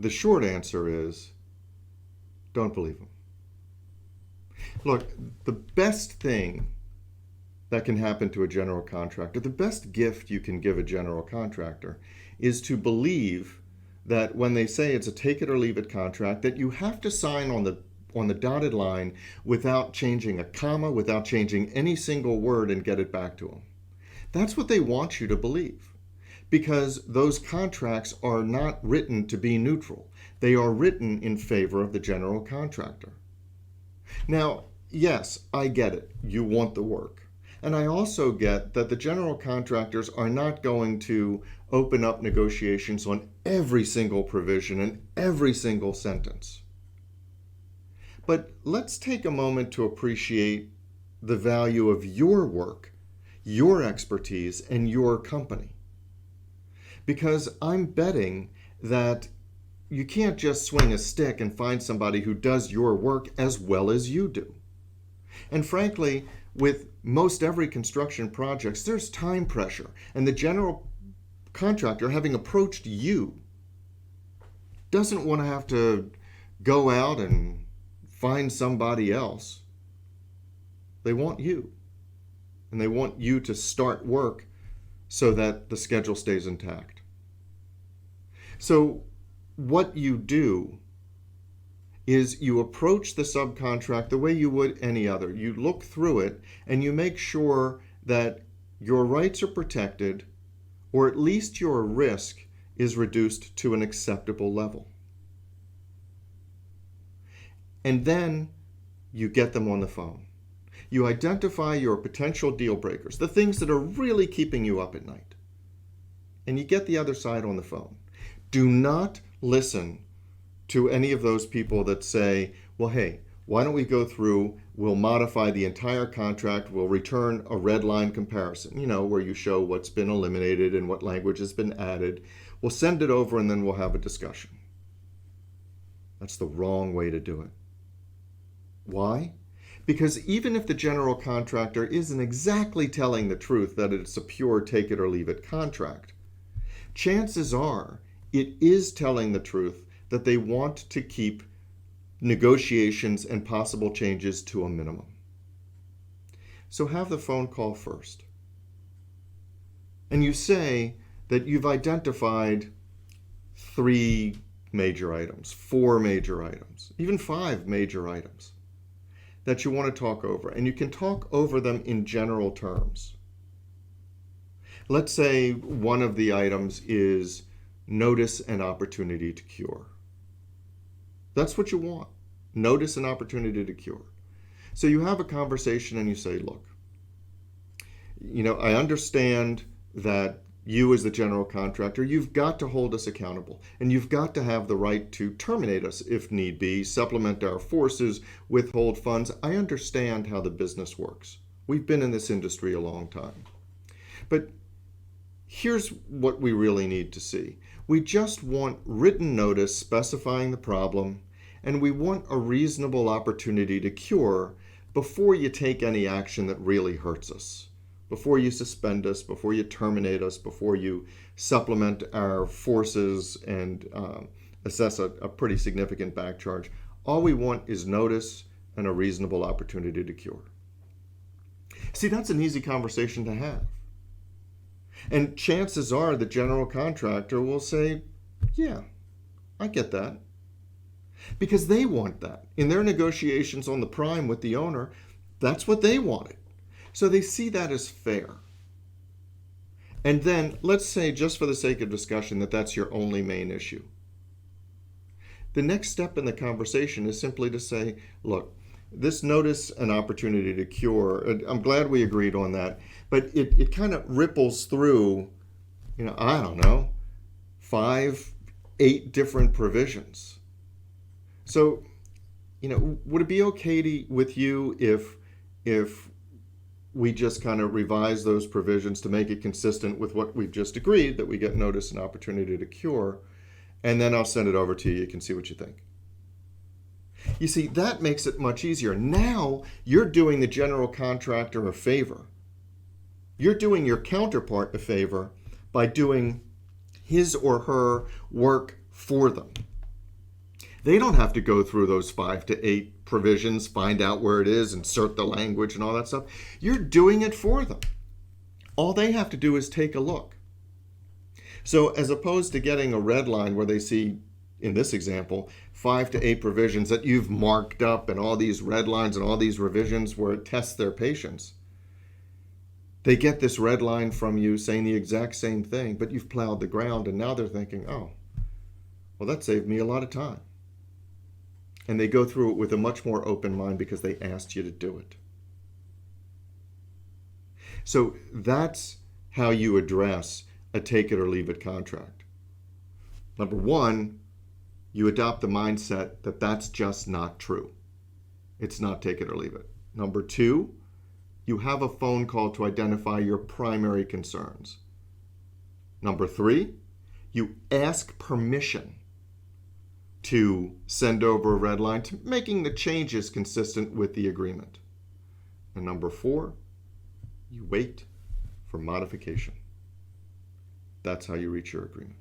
the short answer is don't believe them. Look, the best thing that can happen to a general contractor, the best gift you can give a general contractor, is to believe that when they say it's a take it or leave it contract, that you have to sign on the dotted line without changing a comma, without changing any single word, and get it back to them. That's what they want you to believe, because those contracts are not written to be neutral. They are written in favor of the general contractor. Now, yes, I get it. You want the work. And I also get that the general contractors are not going to open up negotiations on every single provision and every single sentence. But let's take a moment to appreciate the value of your work, your expertise, and your company. Because I'm betting that you can't just swing a stick and find somebody who does your work as well as you do. And frankly, with most every construction project, there's time pressure. And the general contractor, having approached you, doesn't want to have to go out and find somebody else. They want you. And they want you to start work so that the schedule stays intact. So what you do is you approach the subcontract the way you would any other. You look through it and you make sure that your rights are protected, or at least your risk is reduced to an acceptable level. And then you get them on the phone. You identify your potential deal breakers, the things that are really keeping you up at night. And you get the other side on the phone. Do not listen to any of those people that say, well, hey, why don't we go through, we'll modify the entire contract, we'll return a red line comparison, where you show what's been eliminated and what language has been added. We'll send it over and then we'll have a discussion. That's the wrong way to do it. Why? Because even if the general contractor isn't exactly telling the truth that it's a pure take it or leave it contract, chances are it is telling the truth that they want to keep negotiations and possible changes to a minimum. So have the phone call first. And you say that you've identified 3 major items, 4 major items, even 5 major items that you want to talk over. And you can talk over them in general terms. Let's say one of the items is notice and opportunity to cure. That's what you want. Notice and opportunity to cure. So you have a conversation and you say, look, I understand that you as the general contractor, you've got to hold us accountable, and you've got to have the right to terminate us if need be, supplement our forces, withhold funds. I understand how the business works. We've been in this industry a long time. But here's what we really need to see. We just want written notice specifying the problem, and we want a reasonable opportunity to cure before you take any action that really hurts us, before you suspend us, before you terminate us, before you supplement our forces and assess a pretty significant back charge. All we want is notice and a reasonable opportunity to cure. See, that's an easy conversation to have. And chances are the general contractor will say, yeah, I get that. Because they want that. In their negotiations on the prime with the owner, that's what they wanted. So they see that as fair. And then let's say, just for the sake of discussion, that that's your only main issue. The next step in the conversation is simply to say, look, this notice and opportunity to cure, I'm glad we agreed on that, but it kind of ripples through, 5, 8 different provisions. So, would it be okay with you if we just kind of revise those provisions to make it consistent with what we've just agreed, that we get notice and opportunity to cure, and then I'll send it over to you. You can see what you think. You see, that makes it much easier. Now you're doing the general contractor a favor. You're doing your counterpart a favor by doing his or her work for them. They don't have to go through those 5 to 8 provisions, find out where it is, insert the language and all that stuff. You're doing it for them. All they have to do is take a look. So as opposed to getting a red line where they see, in this example, 5 to 8 provisions that you've marked up and all these red lines and all these revisions where it tests their patience, they get this red line from you saying the exact same thing, but you've plowed the ground, and now they're thinking, oh, well, that saved me a lot of time. And they go through it with a much more open mind because they asked you to do it. So that's how you address a take it or leave it contract. Number one, you adopt the mindset that that's just not true. It's not take it or leave it. Number two, you have a phone call to identify your primary concerns. Number three, you ask permission to send over a red line, to making the changes consistent with the agreement. And number four, you wait for modification. That's how you reach your agreement.